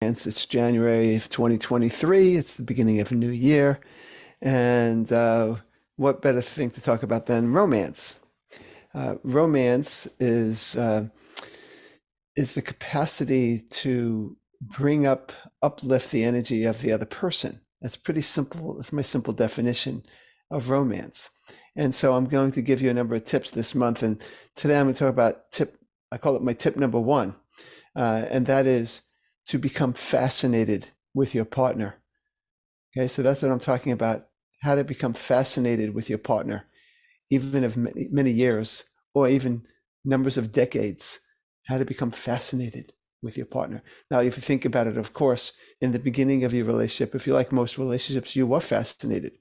It's January of 2023. It's the beginning of a new year. And what better thing to talk about than romance? Romance is the capacity to uplift the energy of the other person. That's pretty simple. That's my simple definition of romance. And so I'm going to give you a number of tips this month. And today I'm going to talk about I call it my tip number one. And that is to become fascinated with your partner. Okay, so that's what I'm talking about. How to become fascinated with your partner, even of many years or even numbers of decades. How to become fascinated with your partner. Now, if you think about it, of course, in the beginning of your relationship, if you like most relationships, you were fascinated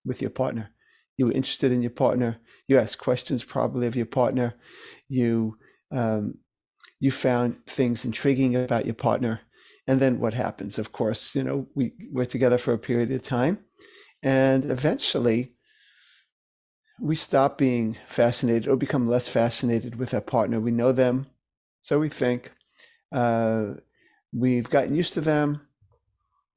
with your partner. You were interested in your partner. You asked questions probably of your partner. You um, you found things intriguing about your partner. And then what happens? Of course, we're together for a period of time. And eventually, we stop being fascinated or become less fascinated with our partner. We know them, so we think. Uh, we've gotten used to them.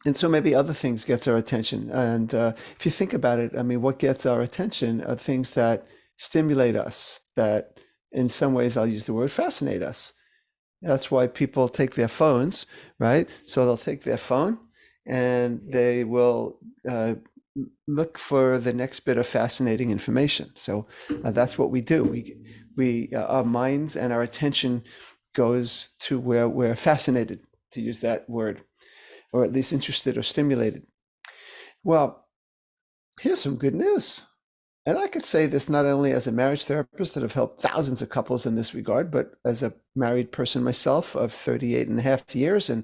And so maybe other things gets our attention. And if you think about it, I mean, what gets our attention are things that stimulate us, that in some ways, I'll use the word fascinate us. That's why people take their phones, right? So they'll take their phone and they will look for the next bit of fascinating information. So that's what we do. Our minds and our attention goes to where we're fascinated, to use that word, or at least interested or stimulated. Well, here's some good news. And I could say this not only as a marriage therapist that have helped thousands of couples in this regard, but as a married person myself of 38 and a half years. And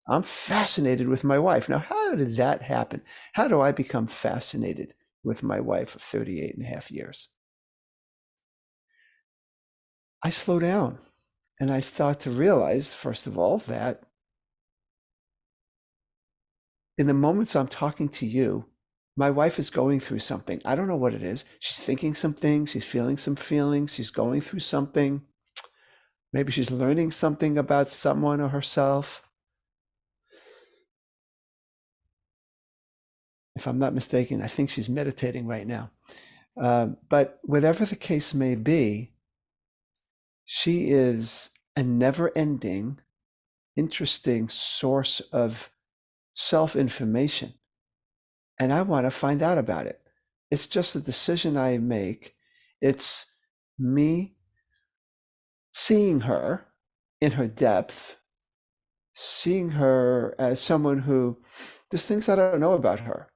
I'm fascinated with my wife. Now, how did that happen? How do I become fascinated with my wife of 38 and a half years? I slow down and I start to realize, first of all, that in the moments I'm talking to you, my wife is going through something. I don't know what it is. She's thinking some things, she's feeling some feelings, she's going through something. Maybe she's learning something about someone or herself. If I'm not mistaken, I think she's meditating right now. But whatever the case may be, she is a never ending, interesting source of self information. And I want to find out about it. It's just a decision I make. It's me seeing her in her depth, seeing her as someone who there's things I don't know about her.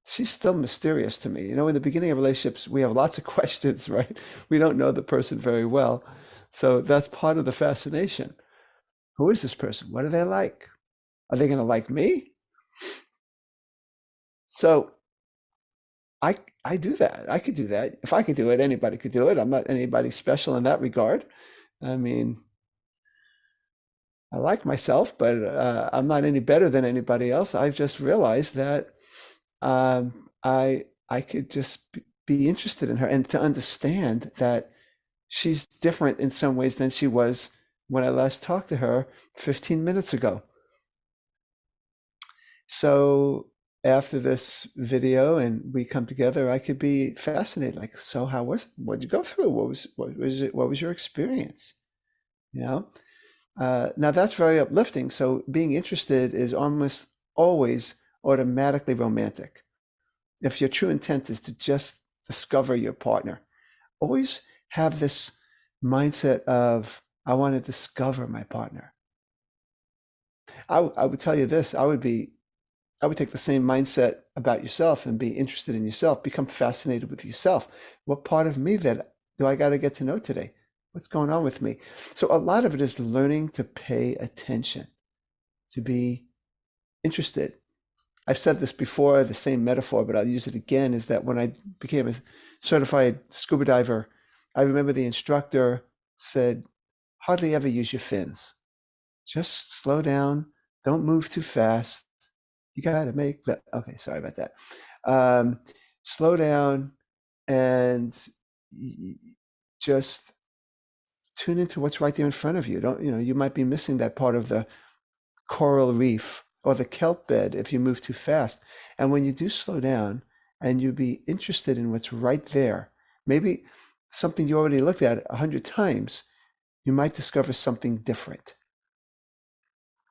She's still mysterious to me. In the beginning of relationships, we have lots of questions, right? We don't know the person very well. So that's part of the fascination. Who is this person? What are they like? Are they going to like me? So I I do that. I could do that. If I could do it, anybody could do it. I'm not anybody special in that regard. I mean, I like myself, but I'm not any better than anybody else. I've just realized that I could just be interested in her and to understand that she's different in some ways than she was when I last talked to her 15 minutes ago. So after this video and we come together, I could be fascinated. Like, so how was it? What did you go through? What was your experience? You know? Now that's very uplifting. So being interested is almost always automatically romantic. If your true intent is to just discover your partner, always have this mindset of, I want to discover my partner. I would tell you this, I would take the same mindset about yourself and be interested in yourself, become fascinated with yourself. What part of me that do I got to get to know today? What's going on with me? So a lot of it is learning to pay attention, to be interested. I've said this before, the same metaphor, but I'll use it again, is that when I became a certified scuba diver, I remember the instructor said, hardly ever use your fins. Just slow down. Don't move too fast. You got to make the, okay, sorry about that. Um, Slow down and just tune into what's right there in front of you. Don't, you might be missing that part of the coral reef or the kelp bed if you move too fast. And when you do slow down and you be interested in what's right there, maybe something you already looked at 100 times, you might discover something different.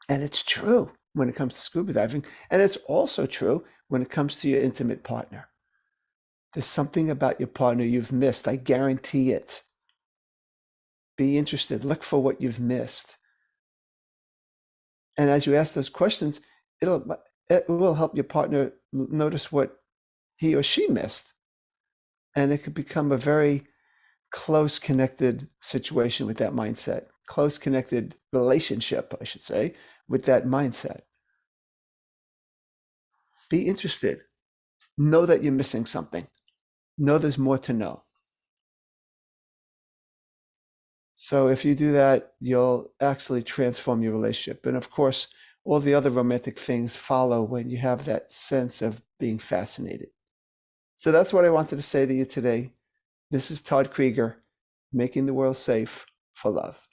And it's true when it comes to scuba diving. And it's also true when it comes to your intimate partner. There's something about your partner you've missed. I guarantee it. Be interested. Look for what you've missed. And as you ask those questions, it will help your partner notice what he or she missed. And it could become a very close connected situation with that mindset, close connected relationship, I should say, with that mindset. Be interested. Know that you're missing something. Know there's more to know. So if you do that, you'll actually transform your relationship. And of course, all the other romantic things follow when you have that sense of being fascinated. So that's what I wanted to say to you today. This is Todd Creager, making the world safe for love.